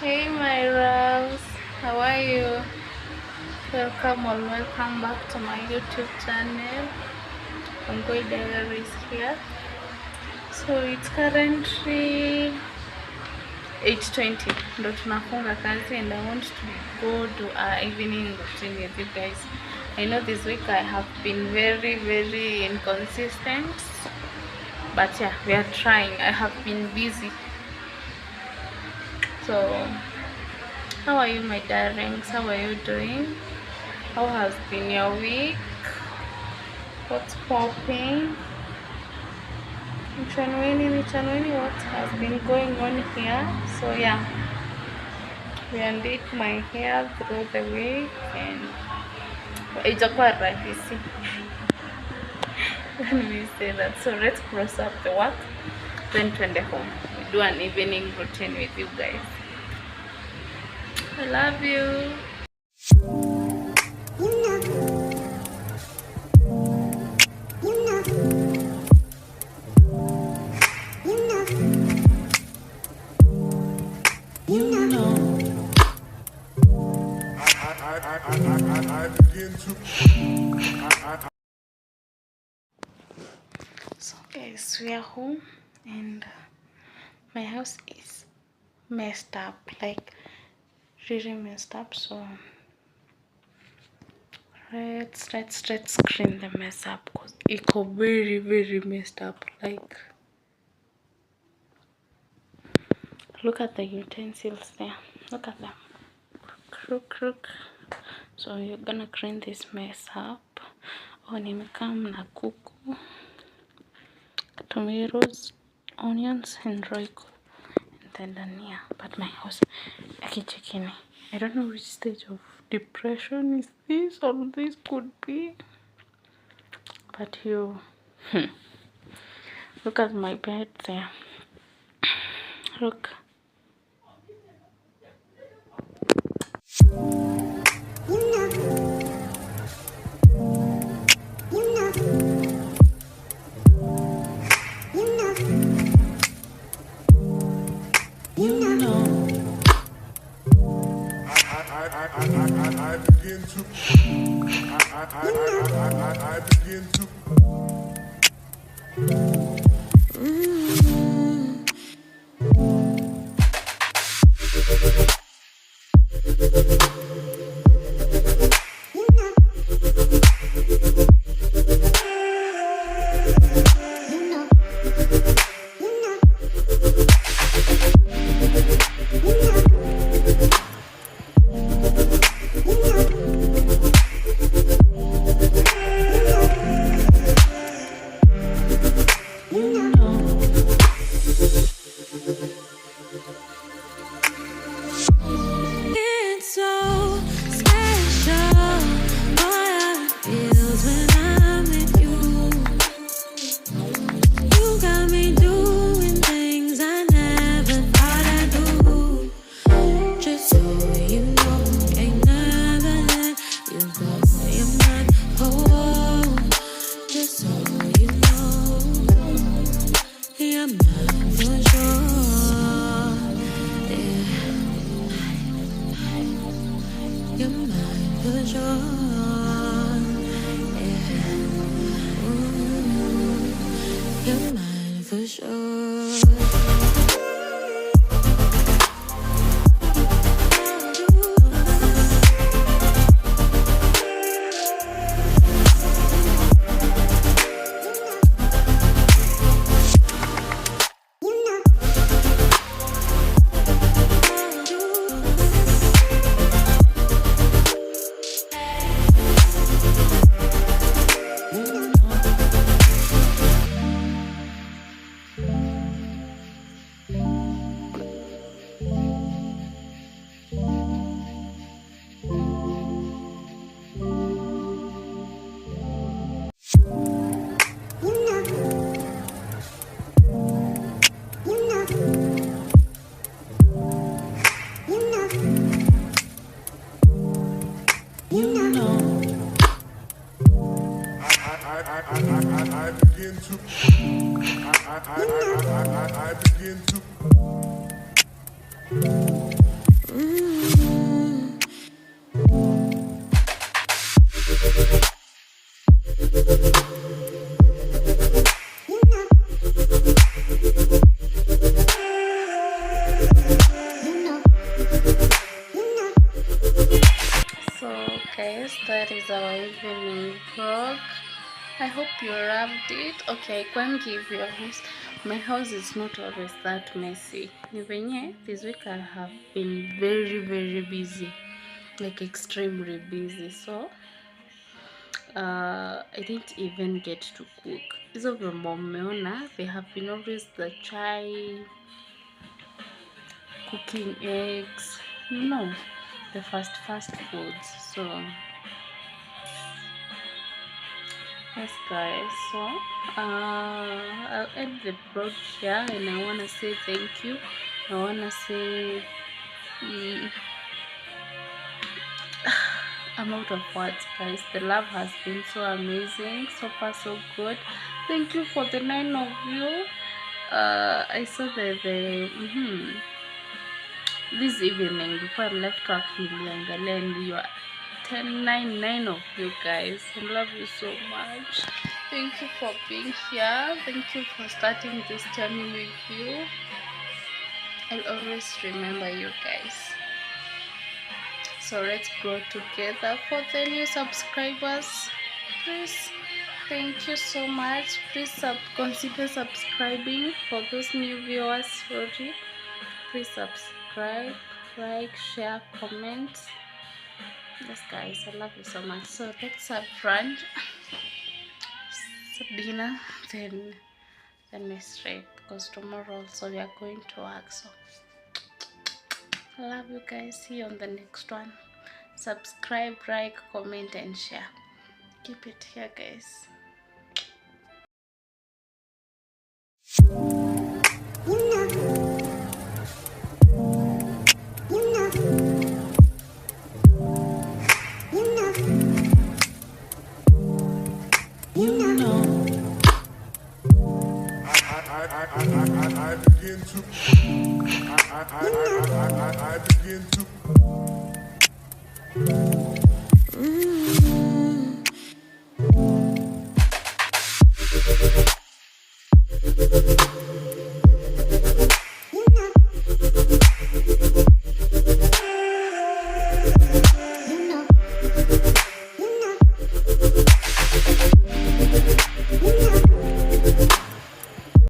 Hey my loves, how are you? Welcome back to my YouTube channel. I'm going Diaries here. So it's currently 8:20 ndo tunafunga kazi and I want to go to our evening routine with you guys. I know this week I have been very inconsistent, but yeah, we are trying. I have been busy. So how are you my darlings? How are you doing? How has been your week? What's popping? Mchanweni, what has been going on here? So yeah, we undid my hair through the week and itakuwa rahisi. When we say that, so let's cross up the work, then twende home. We do an evening routine with you guys. I love you. So guys, we are home and my house is messed up, like really messed up. So let's clean the mess up because it's very messed up. Like, look at the utensils there, look at them, crook. So you're gonna clean this mess up. Nimekam na kuku, tomatoes, onions and roiko and then dania. But my house akichekini, I don't know which stage of depression is this or this could be, but you look at my bed there, look. I begin to that is our evening vlog. I hope you loved it. Okay, I can't give you a house. My house is not always that messy. This week I have been very busy, like extremely busy, so I didn't even get to cook. Hizo vyombo mmeona, they have been always the chai, cooking eggs, the fast foods. So yes guys, so I'll end the vlog here, and I want to say thank you. I want to say I'm out of words guys. The love has been so amazing, so far so good. Thank you for the 9 of you. I saw this evening before I left work, and you are 9 of you guys. I love you so much. Thank you for being here. Thank you for starting this journey with you. I'll always remember you guys. So let's grow together. For the new subscribers, please, thank you so much. Please consider subscribing. For those new viewers, sorry, please subscribe, like, share, comment. Yes guys, I love you so much. So let's have brunch, dinner, then we straight, because tomorrow also we are going to work. So I love you guys. See you on the next one. Subscribe, like, comment and share. Keep it here guys. I begin to